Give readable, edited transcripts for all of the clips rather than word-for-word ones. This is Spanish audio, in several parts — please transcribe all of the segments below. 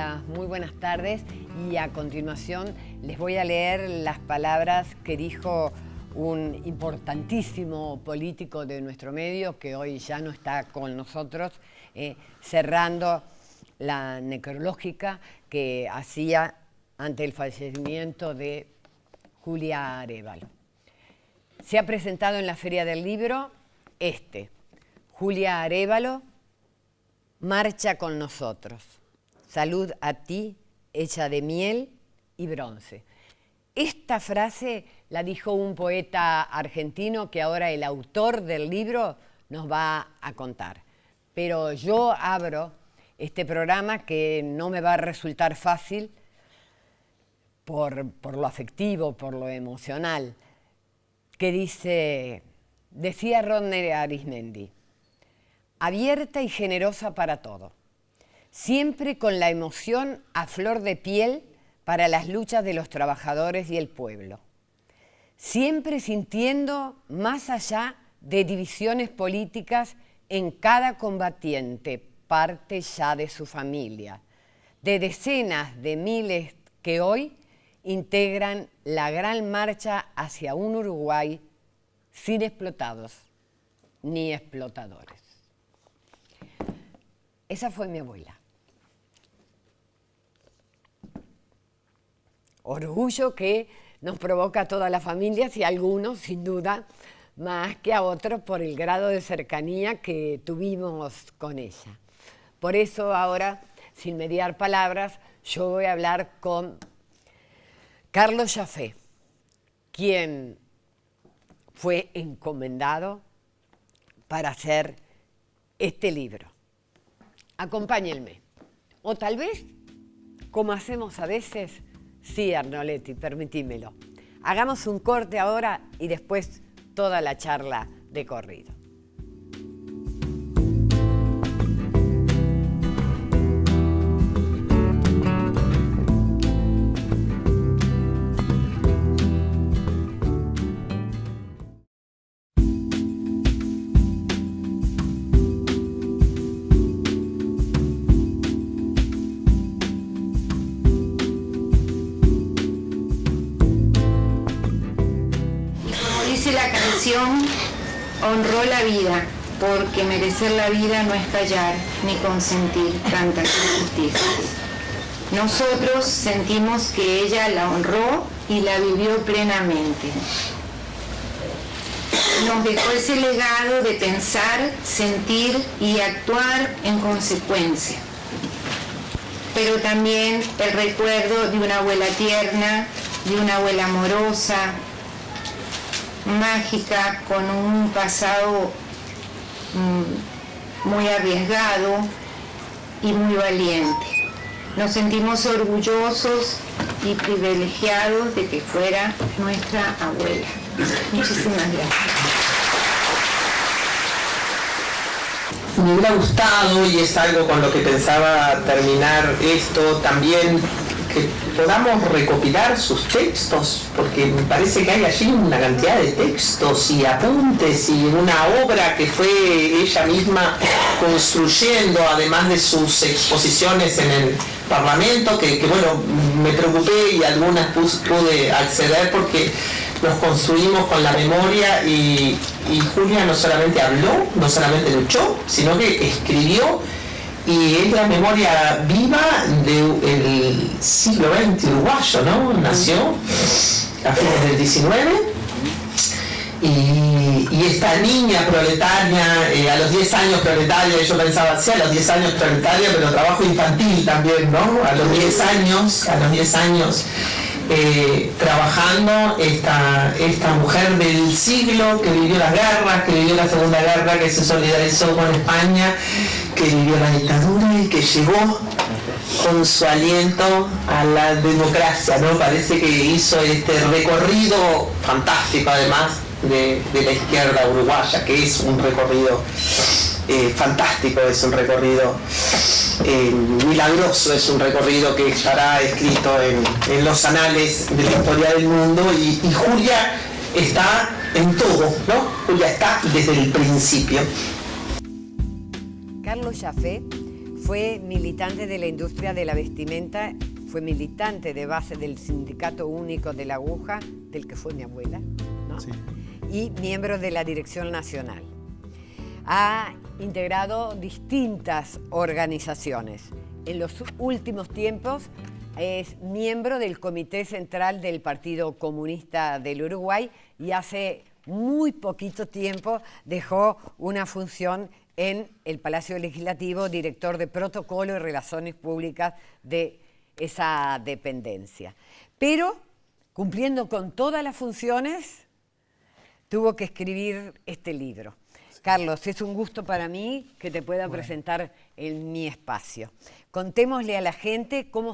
Hola, muy buenas tardes y a continuación les voy a leer las palabras que dijo un importantísimo político de nuestro medio que hoy ya no está con nosotros, cerrando la necrológica que hacía ante el fallecimiento de Julia Arévalo. Se ha presentado en la Feria del Libro Julia Arévalo marcha con nosotros. Salud a ti, hecha de miel y bronce. Esta frase la dijo un poeta argentino que ahora el autor del libro nos va a contar. Pero yo abro este programa que no me va a resultar fácil por lo afectivo, por lo emocional, que decía Rodney Arismendi, abierta y generosa para todo, siempre con la emoción a flor de piel para las luchas de los trabajadores y el pueblo, siempre sintiendo más allá de divisiones políticas en cada combatiente, parte ya de su familia, de decenas de miles que hoy integran la gran marcha hacia un Uruguay sin explotados ni explotadores. Esa fue mi abuela. Orgullo que nos provoca a todas las familias y a algunos, sin duda, más que a otros por el grado de cercanía que tuvimos con ella. Por eso ahora, sin mediar palabras, yo voy a hablar con Carlos Jafé, quien fue encomendado para hacer este libro. Acompáñenme. O tal vez, como hacemos a veces, sí, Arnoletti, permitímelo. Hagamos un corte ahora y después toda la charla de corrido. Honró la vida, porque merecer la vida no es callar ni consentir tantas injusticias. Nosotros sentimos que ella la honró y la vivió plenamente. Nos dejó ese legado de pensar, sentir y actuar en consecuencia. Pero también el recuerdo de una abuela tierna, de una abuela amorosa, mágica, con un pasado muy arriesgado y muy valiente. Nos sentimos orgullosos y privilegiados de que fuera nuestra abuela. Muchísimas gracias. Me hubiera gustado, y es algo con lo que pensaba terminar esto, también que podamos recopilar sus textos, porque me parece que hay allí una cantidad de textos y apuntes y una obra que fue ella misma construyendo, además de sus exposiciones en el Parlamento, que bueno, me preocupé y algunas pude acceder porque nos construimos con la memoria y Julia no solamente habló, no solamente luchó, sino que escribió. Y es la memoria viva del siglo XX uruguayo, ¿no? Nació a fines del XIX y esta niña proletaria, a los 10 años proletaria, yo pensaba, sí, a los 10 años proletaria, pero trabajo infantil también, ¿no? A los 10 años, trabajando esta mujer del siglo que vivió las guerras, que vivió la Segunda Guerra, que se solidarizó con España, que vivió la dictadura y que llegó con su aliento a la democracia, ¿no? Parece que hizo este recorrido fantástico, además de la izquierda uruguaya, que es un recorrido fantástico, es un recorrido milagroso, es un recorrido que estará escrito en los anales de la historia del mundo y Julia está en todo, ¿no? Julia está desde el principio. Carlos Jafé Fue militante de la industria de la vestimenta, fue militante de base del Sindicato Único de la Aguja, del que fue mi abuela, ¿no? Sí. Y miembro de la Dirección Nacional. Ha integrado distintas organizaciones. En los últimos tiempos es miembro del Comité Central del Partido Comunista del Uruguay y hace muy poquito tiempo dejó una función en el Palacio Legislativo, director de Protocolo y Relaciones Públicas de esa dependencia. Pero, cumpliendo con todas las funciones, tuvo que escribir este libro. Sí. Carlos, es un gusto para mí que te pueda presentar en mi espacio. Contémosle a la gente cómo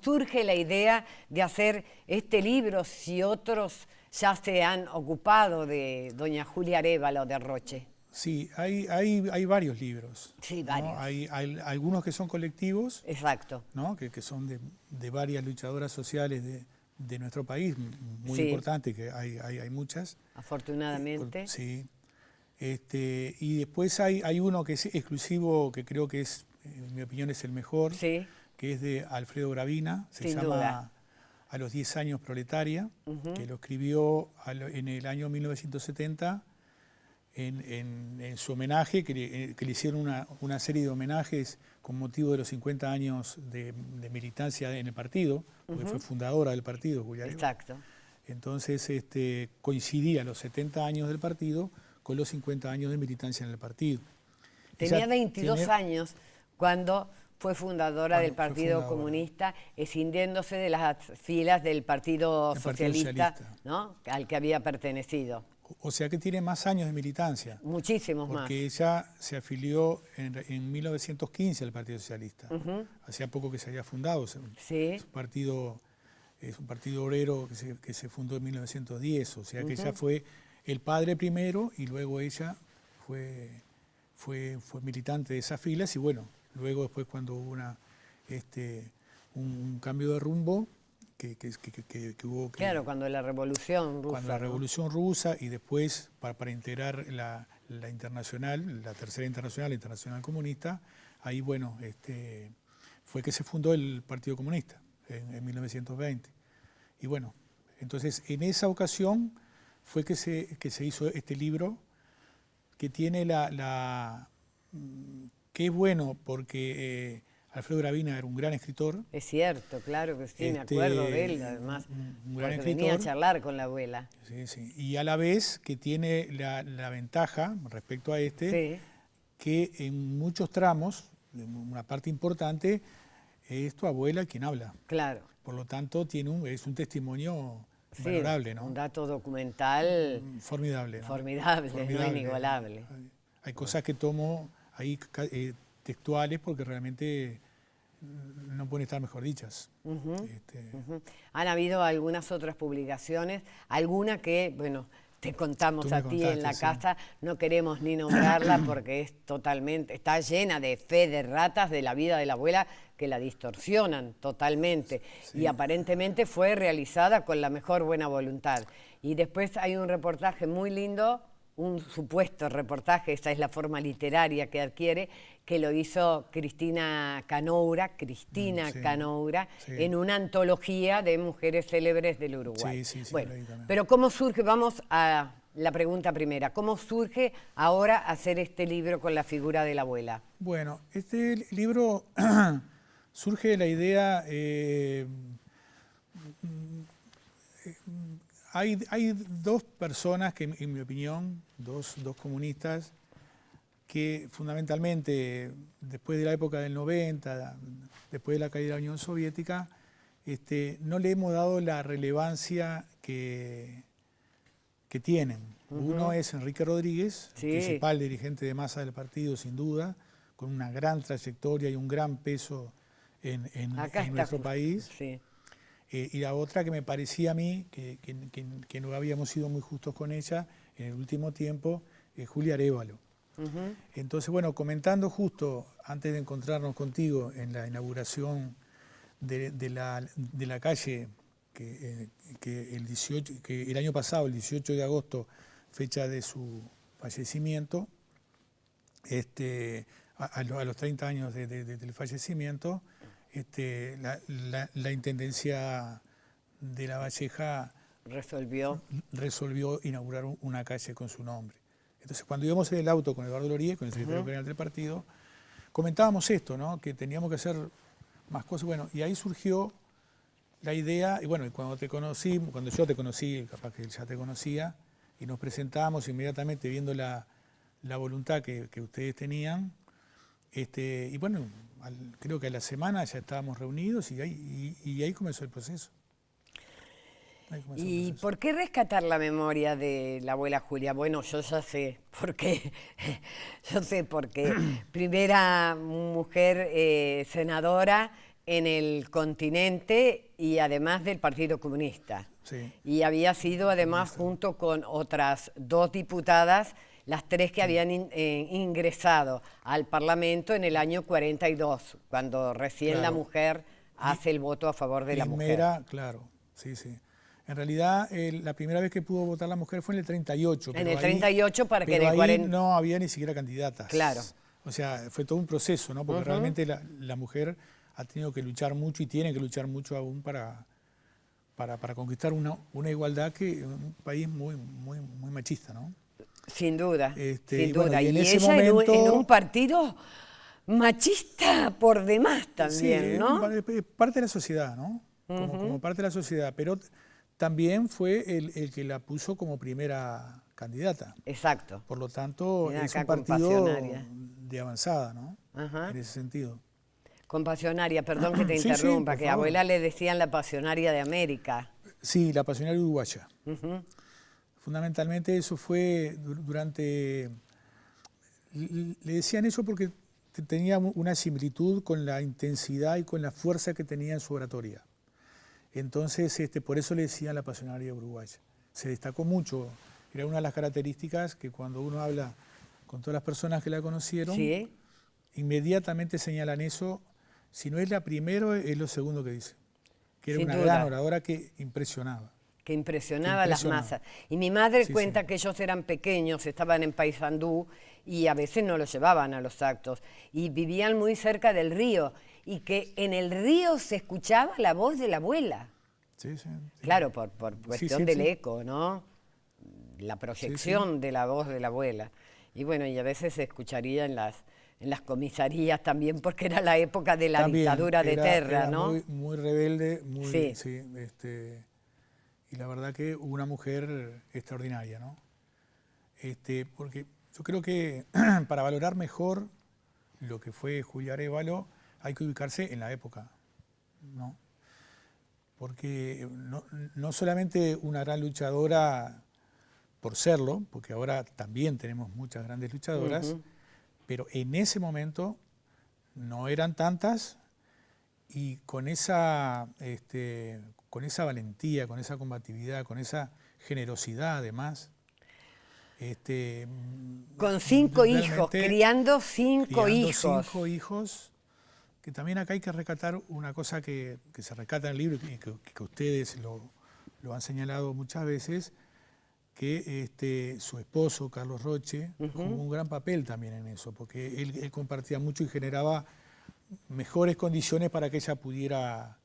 surge la idea de hacer este libro, si otros ya se han ocupado de doña Julia Arévalo de Roche. Sí, hay varios libros. Sí, varios. ¿No? Hay algunos que son colectivos. Exacto. ¿No? Que son de varias luchadoras sociales de nuestro país, muy sí. importantes, que hay muchas. Afortunadamente. Sí. Y después hay uno que es exclusivo, que creo que es, en mi opinión, es el mejor, sí. que es de Alfredo Gravina, se Sin llama duda. A los 10 años proletaria, que lo escribió en el año 1970 en su homenaje, que le hicieron una serie de homenajes con motivo de los 50 años de militancia en el partido, porque fue fundadora del partido, Julia Arévalo. Exacto. Entonces coincidía los 70 años del partido con los 50 años de militancia en el partido. Tenía 22 años cuando fue fundadora del Partido Comunista, escindiéndose de las filas del Partido Socialista, ¿no? Al que había pertenecido. O sea que tiene más años de militancia. Muchísimos más. Porque ella se afilió en 1915 al Partido Socialista. Hacía poco que se había fundado. Sí. Es un partido obrero que se fundó en 1910. O sea que ella fue el padre primero y luego ella fue militante de esas filas. Y bueno, luego después cuando hubo un cambio de rumbo, que hubo... Claro, cuando la Revolución Rusa. Cuando la Revolución Rusa y después para integrar la internacional, la tercera internacional, la internacional comunista, ahí bueno, fue que se fundó el Partido Comunista en 1920. Y bueno, entonces en esa ocasión fue que se hizo este libro que tiene que es bueno porque... Alfredo Gravina era un gran escritor. Es cierto, claro que sí, me acuerdo de él, además, un gran escritor. Venía a charlar con la abuela. Sí, sí. Y a la vez que tiene la ventaja, respecto a sí. que en muchos tramos, una parte importante, es tu abuela quien habla. Claro. Por lo tanto, es un testimonio valorable, ¿no? Un dato documental... Formidable, ¿no? Formidable, no inigualable. Hay cosas que tomo ahí... textuales porque realmente no pueden estar mejor dichas. Han habido algunas otras publicaciones, alguna que, bueno, te contamos a ti en la casa, no queremos ni nombrarla porque está llena de fe de ratas de la vida de la abuela que la distorsionan totalmente y aparentemente fue realizada con la mejor buena voluntad. Y después hay un reportaje muy lindo, un supuesto reportaje, esa es la forma literaria que adquiere, que lo hizo Cristina Canoura, en una antología de mujeres célebres del Uruguay. Bueno, pero ¿cómo surge? Vamos a la pregunta primera. ¿Cómo surge ahora hacer este libro con la figura de la abuela? Bueno, este libro surge de la idea... Hay dos personas que, en mi opinión, dos comunistas, que fundamentalmente, después de la época del 90, después de la caída de la Unión Soviética, no le hemos dado la relevancia que tienen. Uno es Enrique Rodríguez, principal dirigente de masa del partido, sin duda, con una gran trayectoria y un gran peso en nuestro país. Sí. Y la otra que me parecía a mí, que no habíamos sido muy justos con ella en el último tiempo, es Julia Arévalo. Entonces, bueno, comentando justo antes de encontrarnos contigo en la inauguración de la calle, que el año pasado, el 18 de agosto, fecha de su fallecimiento, a los 30 años del fallecimiento, la Intendencia de La Valleja resolvió inaugurar una calle con su nombre. Entonces, cuando íbamos en el auto con Eduardo Lorie, con el secretario general del partido, comentábamos esto, ¿no? Que teníamos que hacer más cosas. Bueno, y ahí surgió la idea, y bueno, cuando yo te conocí, capaz que él ya te conocía, y nos presentamos inmediatamente viendo la voluntad que ustedes tenían, y bueno, creo que a la semana ya estábamos reunidos y ahí comenzó el proceso. ¿Y por qué rescatar la memoria de la abuela Julia? Bueno, yo ya sé por qué. Yo sé por qué. Primera mujer senadora en el continente y además del Partido Comunista. Sí. Y había sido además junto con otras 2 diputadas, las 3 que habían ingresado al Parlamento en el año 42, cuando recién la mujer hace el voto a favor de la mujer. Claro, sí, sí. En realidad, la primera vez que pudo votar la mujer fue en el 38. En el 38 para que en el 40... no había ni siquiera candidatas. Claro. O sea, fue todo un proceso, ¿no? Porque realmente la mujer ha tenido que luchar mucho y tiene que luchar mucho aún para conquistar una igualdad que es un país muy machista, ¿no? Sin duda, sin bueno, duda. y ella momento, en un partido machista por demás también, sí, ¿no? Es parte de la sociedad, ¿no? Como parte de la sociedad, pero también fue el que la puso como primera candidata. Exacto. Por lo tanto, es un partido de avanzada, ¿no? En ese sentido. Compasionaria, perdón que te interrumpa, que a abuela le decían la pasionaria de América. Sí, la pasionaria uruguaya. Fundamentalmente eso fue durante... Le decían eso porque tenía una similitud con la intensidad y con la fuerza que tenía en su oratoria. Entonces, por eso le decían la pasionaria uruguaya. Se destacó mucho, era una de las características que cuando uno habla con todas las personas que la conocieron, inmediatamente señalan eso. Si no es la primera, es lo segundo que dice. Que era una gran oradora que impresionaba. Que impresionaba a las masas. Y mi madre cuenta que ellos eran pequeños, estaban en Paysandú y a veces no los llevaban a los actos. Y vivían muy cerca del río. Y que en el río se escuchaba la voz de la abuela. Sí. Claro, por cuestión del eco, ¿no? La proyección de la voz de la abuela. Y bueno, y a veces se escucharía en las comisarías también, porque era la época de la dictadura de Terra, ¿no? Muy rebelde, y la verdad que una mujer extraordinaria, ¿no? Porque yo creo que para valorar mejor lo que fue Julia Arévalo, hay que ubicarse en la época, ¿no? Porque no solamente una gran luchadora por serlo, porque ahora también tenemos muchas grandes luchadoras, pero en ese momento no eran tantas y con esa valentía, con esa combatividad, con esa generosidad además. Con 5 hijos, criando 5 hijos. 5 hijos, que también acá hay que rescatar una cosa que se rescata en el libro y que ustedes lo han señalado muchas veces, que su esposo, Carlos Roche, jugó un gran papel también en eso, porque él compartía mucho y generaba mejores condiciones para que ella pudiera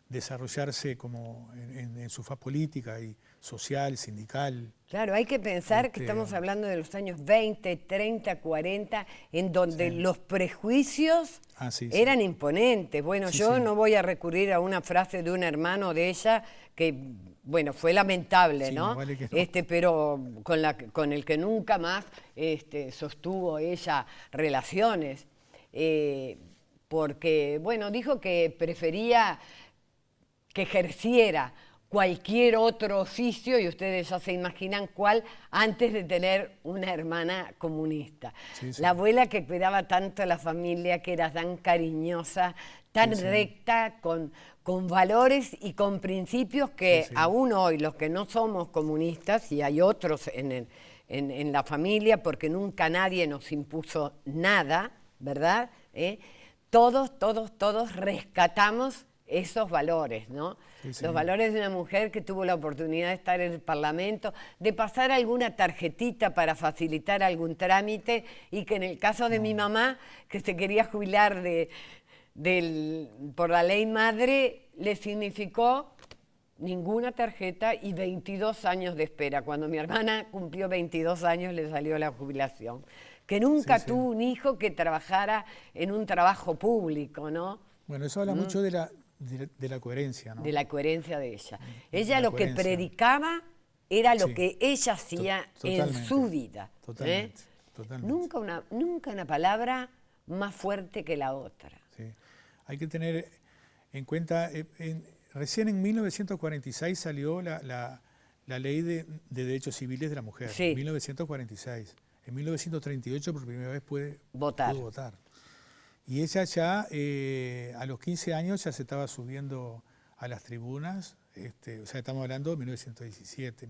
desarrollarse como en su faz política y social, sindical. Claro, hay que pensar que estamos hablando de los años 20, 30, 40, en donde los prejuicios eran imponentes. Bueno, yo no voy a recurrir a una frase de un hermano de ella que, bueno, fue lamentable, ¿no? Vale que no. Pero con el que nunca más sostuvo ella relaciones. Porque, bueno, dijo que prefería que ejerciera cualquier otro oficio, y ustedes ya se imaginan cuál, antes de tener una hermana comunista. La abuela que cuidaba tanto a la familia, que era tan cariñosa, tan recta, con valores y con principios que aún hoy, los que no somos comunistas, y hay otros en la familia, porque nunca nadie nos impuso nada, ¿verdad? Todos rescatamos esos valores, ¿no? Sí, sí. Los valores de una mujer que tuvo la oportunidad de estar en el Parlamento, de pasar alguna tarjetita para facilitar algún trámite, y que en el caso de mi mamá, que se quería jubilar por la ley madre, le significó ninguna tarjeta y 22 años de espera. Cuando mi hermana cumplió 22 años le salió la jubilación. Que nunca tuvo un hijo que trabajara en un trabajo público, ¿no? Bueno, eso habla mucho de la coherencia, ¿no? De la coherencia de ella. Ella lo que coherencia. predicaba era lo Sí. que ella hacía en Totalmente. su vida. Totalmente, totalmente. Nunca una palabra más fuerte que la otra. Sí. Hay que tener en cuenta, recién en 1946 salió la ley de derechos civiles de la mujer, Sí. 1946. En 1938 por primera vez pudo votar. Y ella ya a los 15 años ya se estaba subiendo a las tribunas, o sea, estamos hablando de 1917,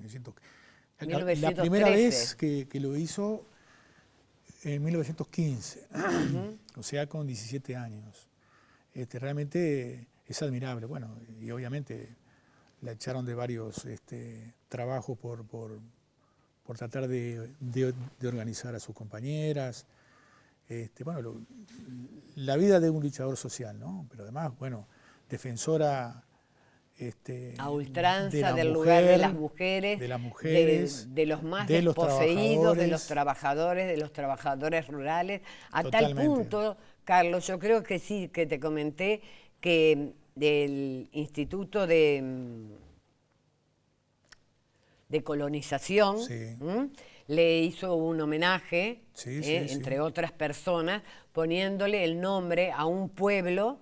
la primera vez que lo hizo en 1915, o sea, con 17 años. Realmente es admirable. Bueno, y obviamente la echaron de varios trabajos por tratar de organizar a sus compañeras. Bueno, la vida de un luchador social, ¿no? Pero además, bueno, defensora a ultranza de la del mujer, lugar de las mujeres, de las mujeres, de los más de los desposeídos, de trabajadores. los trabajadores rurales, a Totalmente. tal punto, Carlos, yo creo que sí, que te comenté que del Instituto de Colonización, Sí. le hizo un homenaje, Sí, sí, entre sí. otras personas, poniéndole el nombre a un pueblo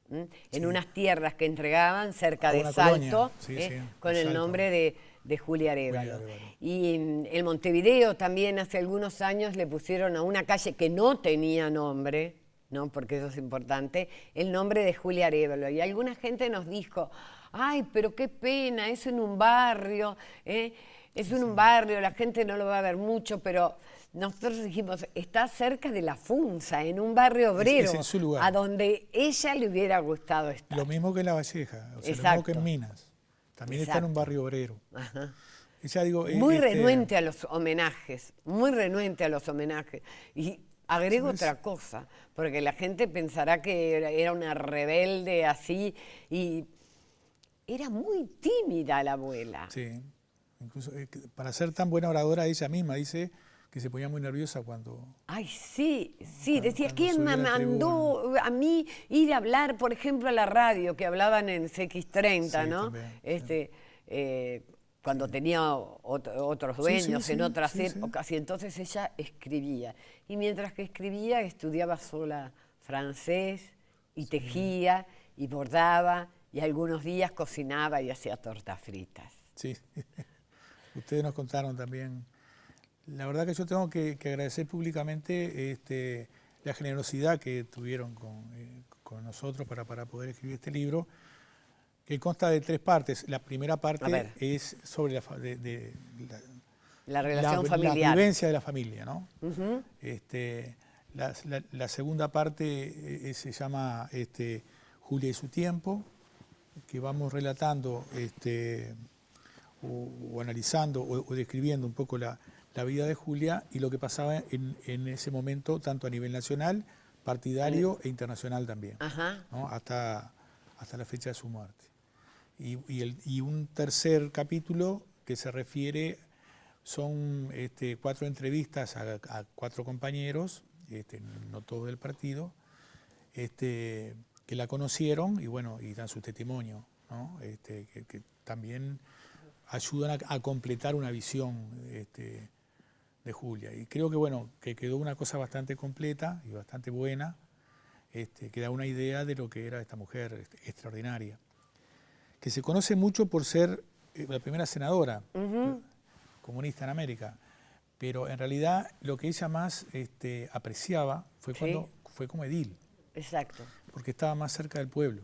en Sí. unas tierras que entregaban cerca A de una Salto, colonia, sí, sí, con de el Salto. nombre de Julia Arévalo. Julia Arévalo. Y en Montevideo también hace algunos años le pusieron a una calle que no tenía nombre, ¿no? Porque eso es importante, el nombre de Julia Arévalo. Y alguna gente nos dijo, ay, pero qué pena, es en un barrio, es en un barrio, la gente no lo va a ver mucho, pero nosotros dijimos, está cerca de La Funza, en un barrio obrero, en su lugar. a donde ella le hubiera gustado estar. Lo mismo que en La Valleja, o sea, lo Exacto. mismo que en Minas. También está en un Exacto. barrio obrero. Ajá. Ella, digo, Muy renuente a los homenajes, muy renuente a los homenajes. Y agrego ¿Sabes? otra cosa, porque la gente pensará que era una rebelde así, y era muy tímida la abuela. Sí, incluso para ser tan buena oradora ella misma dice que se ponía muy nerviosa cuando... Ay, sí, decía, cuando ¿quién me subía a la mandó a mí ir a hablar, por ejemplo, a la radio, que hablaban en CX30, Sí, ¿no? también, Cuando tenía otros dueños sí, en otras sí, sí. épocas, y entonces ella escribía. Y mientras que escribía, estudiaba sola francés, y tejía, y bordaba, y algunos días cocinaba y hacía tortas fritas. Sí, ustedes nos contaron también. La verdad que yo tengo que agradecer públicamente la generosidad que tuvieron con nosotros para poder escribir este libro, que consta de 3 partes. La primera parte es sobre La relación familiar. la vivencia de la familia, ¿no? Ujú. La segunda parte se llama Julia y su tiempo, que vamos relatando o analizando o describiendo un poco la vida de Julia y lo que pasaba en ese momento, tanto a nivel nacional, partidario e internacional también, Ajá. ¿no? hasta la fecha de su muerte. Y un tercer capítulo que se refiere, son 4 entrevistas a 4 compañeros, no todos del partido, que la conocieron y bueno, y dan su testimonio, ¿no? Que también ayudan a completar una visión de Julia. Y creo que bueno, que quedó una cosa bastante completa y bastante buena, que da una idea de lo que era esta mujer extraordinaria, que se conoce mucho por ser la primera senadora comunista en América, pero en realidad lo que ella más apreciaba fue cuando fue como edil. Exacto. Porque estaba más cerca del pueblo.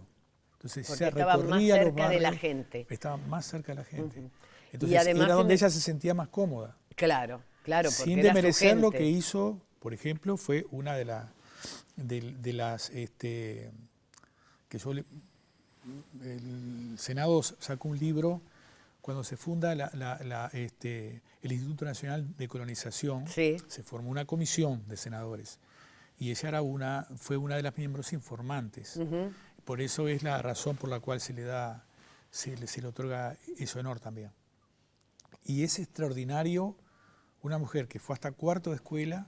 Entonces Porque se estaba más recorría los cerca de la barrios, gente. estaba más cerca de la gente. Ujú. Entonces Y además era donde en el- ella se sentía más cómoda. Claro, porque Sin era su desmerecer lo gente. que hizo, por ejemplo, fue una de las que yo el Senado sacó un libro cuando se funda el Instituto Nacional de Colonización. Sí. Se formó una comisión de senadores y ella fue una de las miembros informantes. Por eso es la razón por la cual se le otorga ese honor también. Y es extraordinario una mujer que fue hasta cuarto de escuela,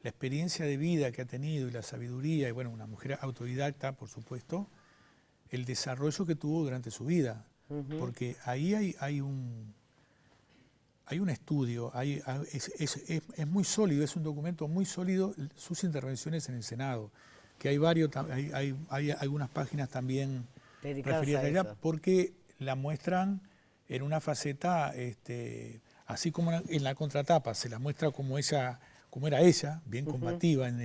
la experiencia de vida que ha tenido y la sabiduría, y bueno, una mujer autodidacta, por supuesto, el desarrollo que tuvo durante su vida. Porque ahí hay un estudio, es muy sólido, es un documento muy sólido, sus intervenciones en el Senado, que hay algunas páginas también referidas a ella, porque la muestran en una faceta, así como en la contratapa, se la muestra como era ella, bien combativa en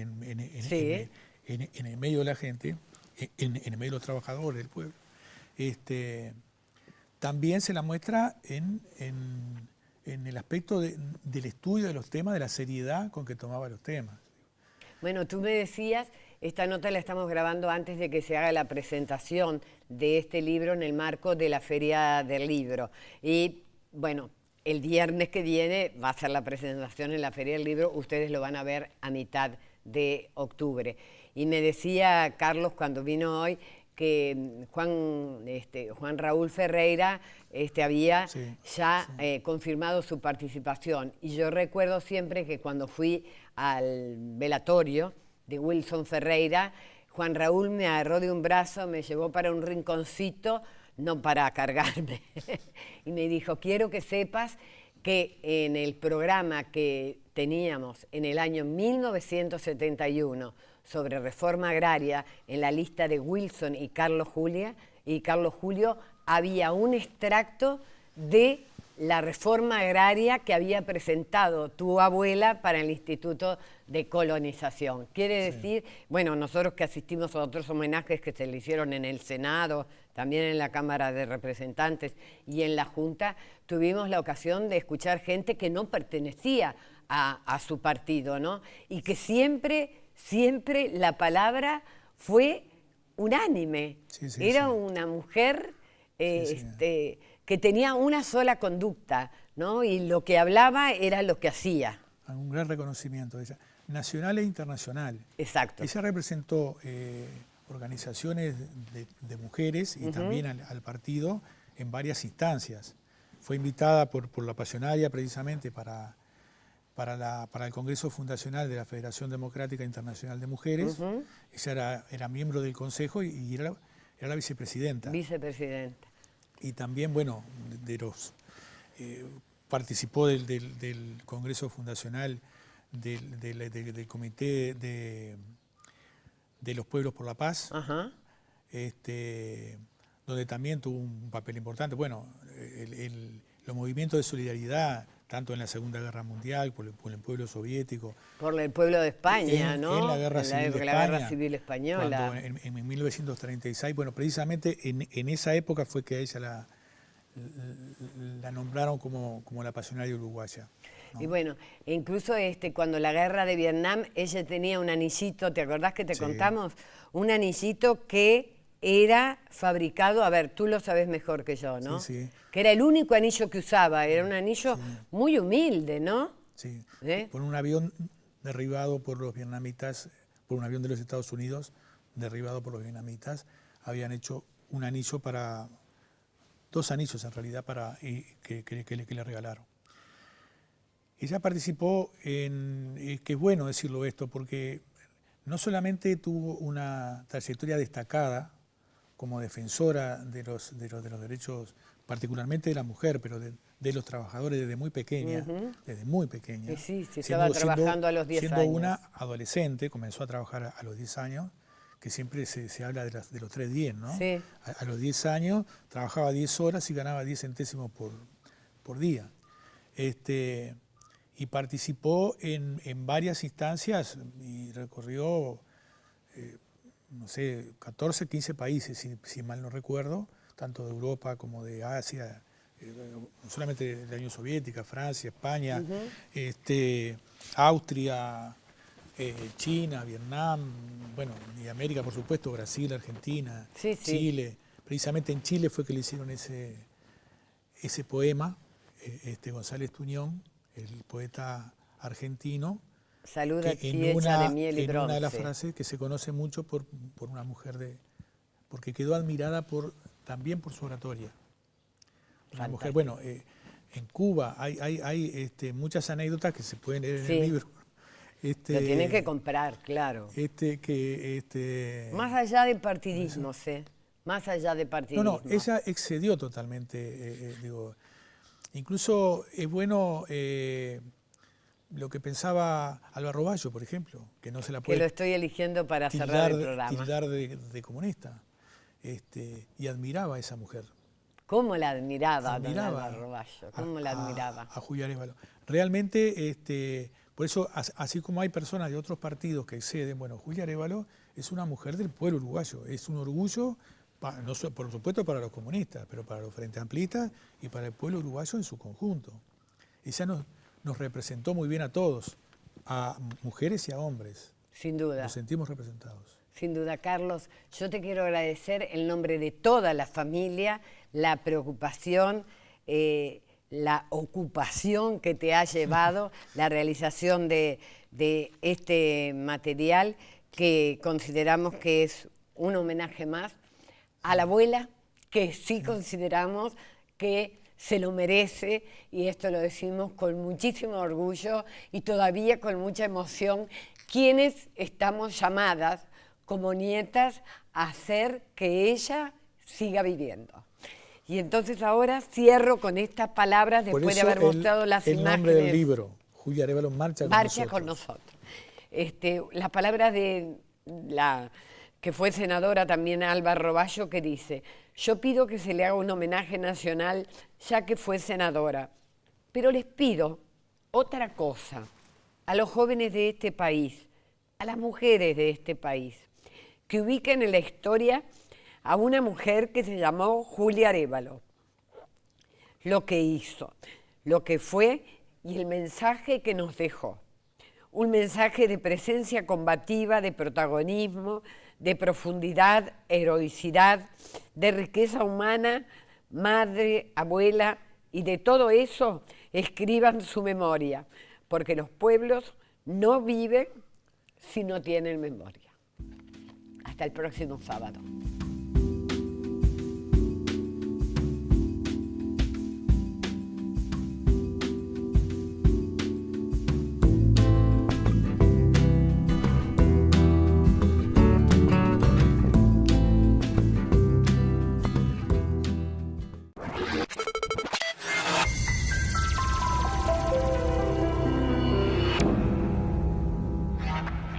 el medio de la gente, en el medio de los trabajadores del pueblo. También se la muestra en el aspecto del estudio de los temas, de la seriedad con que tomaba los temas. Bueno, tú me decías, esta nota la estamos grabando antes de que se haga la presentación de este libro en el marco de la Feria del Libro. Y bueno, el viernes que viene va a ser la presentación en la Feria del Libro, ustedes lo van a ver a mitad de octubre. Y me decía Carlos cuando vino hoy que Juan Raúl Ferreira había confirmado su participación. Y yo recuerdo siempre que cuando fui al velatorio de Wilson Ferreira, Juan Raúl me agarró de un brazo, me llevó para un rinconcito, no para cargarme, y me dijo, quiero que sepas que en el programa que teníamos en el año 1971 sobre reforma agraria, en la lista de Wilson y Carlos Julio, había un extracto de la reforma agraria que había presentado tu abuela para el Instituto de Colonización. Quiere decir, bueno, nosotros que asistimos a otros homenajes que se le hicieron en el Senado, también en la Cámara de Representantes y en la Junta, tuvimos la ocasión de escuchar gente que no pertenecía a su partido, ¿no? Y que siempre la palabra fue unánime. Era una mujer que tenía una sola conducta, ¿no? Y lo que hablaba era lo que hacía. Un gran reconocimiento de ella, nacional e internacional. Exacto. Ella representó organizaciones de mujeres y también al partido en varias instancias. Fue invitada por la Pasionaria precisamente para el Congreso Fundacional de la Federación Democrática Internacional de Mujeres. Ella era miembro del Consejo y era la vicepresidenta. Vicepresidenta. Y también, bueno, participó del Congreso Fundacional del Comité de los Pueblos por la Paz, donde también tuvo un papel importante. Bueno, los movimientos de solidaridad, tanto en la Segunda Guerra Mundial, por el pueblo soviético. Por el pueblo de España, ¿no? En la Guerra Civil de España. La Guerra Civil Española. En 1936, bueno, precisamente en esa época fue que a ella la nombraron como la pasionaria uruguaya, ¿no? Y bueno, incluso cuando la guerra de Vietnam, ella tenía un anillito, ¿te acordás que te contamos? Un anillito que era fabricado, a ver, tú lo sabes mejor que yo, ¿no? Sí. Que era el único anillo que usaba, era un anillo muy humilde, ¿no? Sí, por un avión derribado por los vietnamitas, por un avión de los Estados Unidos, derribado por los vietnamitas, habían hecho un anillo dos anillos en realidad que le regalaron. Ella participó que es bueno decirlo esto, porque no solamente tuvo una trayectoria destacada como defensora de los derechos, particularmente de la mujer, pero de los trabajadores desde muy pequeña, Sí, estaba trabajando a los 10 años. Siendo una adolescente, comenzó a trabajar a los 10 años, que siempre se habla de los 3-10, ¿no? Sí. A los 10 años trabajaba 10 horas y ganaba 10 centésimos por día. Y participó en varias instancias y recorrió, 14, 15 países, si mal no recuerdo, tanto de Europa como de Asia, no solamente de la Unión Soviética, Francia, España, Austria, China, Vietnam, bueno, y América, por supuesto, Brasil, Argentina, Chile, precisamente en Chile fue que le hicieron ese poema, González Tuñón, el poeta argentino, Salud a ti hecha de miel y bronce. en una de las frases que se conoce mucho por una mujer porque quedó admirada también por su oratoria. Una mujer, bueno, en Cuba hay muchas anécdotas que se pueden leer en el libro. Lo tienen que comprar, claro. Más allá del partidismo, más allá del partidismo. No, ella excedió totalmente, incluso es bueno lo que pensaba Álvaro Bayo, por ejemplo, que no se la puede que lo estoy eligiendo para cerrar el programa. Tildar de comunista, y admiraba a esa mujer. ¿Cómo la admiraba Álvaro Bayo? ¿Cómo la admiraba? A Julia Arévalo. Realmente, por eso, así como hay personas de otros partidos que exceden, bueno, Julia Arévalo es una mujer del pueblo uruguayo, es un orgullo, no, por supuesto para los comunistas, pero para los Frente Amplistas y para el pueblo uruguayo en su conjunto. Ella nos representó muy bien a todos, a mujeres y a hombres. Sin duda. Nos sentimos representados. Sin duda, Carlos. Yo te quiero agradecer en nombre de toda la familia la preocupación, la ocupación que te ha llevado la realización de este material que consideramos que es un homenaje más a la abuela, que sí consideramos que se lo merece, y esto lo decimos con muchísimo orgullo y todavía con mucha emoción, quienes estamos llamadas como nietas a hacer que ella siga viviendo. Y entonces ahora cierro con estas palabras después de haber mostrado las imágenes. El nombre del libro, Julia Arévalo, Marcha con nosotros. Las palabras de la que fue senadora también Álvaro Bayo, que dice: yo pido que se le haga un homenaje nacional ya que fue senadora, pero les pido otra cosa a los jóvenes de este país, a las mujeres de este país, que ubiquen en la historia a una mujer que se llamó Julia Arévalo, lo que hizo, lo que fue y el mensaje que nos dejó. Un mensaje de presencia combativa, de protagonismo, de profundidad, heroicidad, de riqueza humana, madre, abuela, y de todo eso escriban su memoria, porque los pueblos no viven si no tienen memoria. Hasta el próximo sábado.